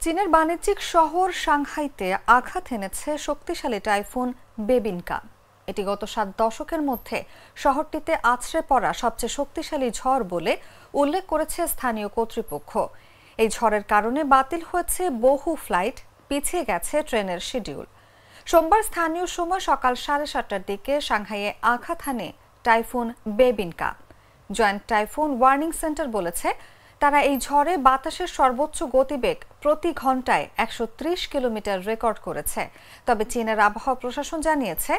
চীনের বাণিজ্যিক শহর সাংহাইতে আঘাত এনেছে শক্তিশালী টাইফুন বেবিনকা। এটি গত ৭ দশকের মধ্যে শহরটিতে আছড়ে পড়া সবচেয়ে শক্তিশালী ঝড় বলে উল্লেখ করেছে স্থানীয় কর্তৃপক্ষ। এই ঝড়ের কারণে বাতিল হয়েছে বহু ফ্লাইট, পিছিয়ে গেছে ট্রেনের শিডিউল। সোমবার স্থানীয় সময় সকাল 7:30টার দিকে সাংহাইয়ে আঘাত হানে typhoon Bebinca. Joint typhoon warning center বলেছে, তারা এই ঝড়ে বাতাসের সর্বোচ্চ গতিবেগ প্রতি ঘন্টায় ১৩০ কিলোমিটার রেকর্ড করেছে। তবে চীনের আবহাওয়া প্রশাসন জানিয়েছে,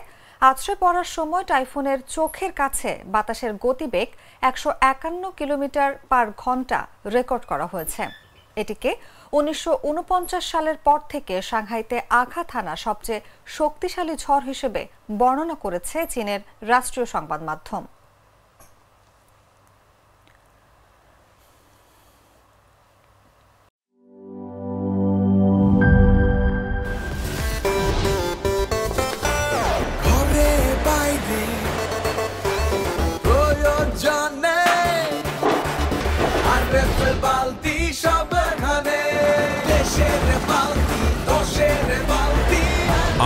আছড়ে পড়ার সময় টাইফুনের চোখের কাছে বাতাসের গতিবেগ ১৫১ কিলোমিটার পার ঘন্টা রেকর্ড করা হয়েছে। এটিকে ১৯৪৯ সালের পর থেকে সাংহাইতে আঘাত হানা সবচেয়ে শক্তিশালী ঝড় হিসেবে বর্ণনা করেছে চীনের রাষ্ট্রীয় সংবাদ মাধ্যম।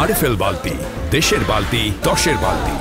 আরএফএল বালতি, দেশের বালতি, দশের বালতি।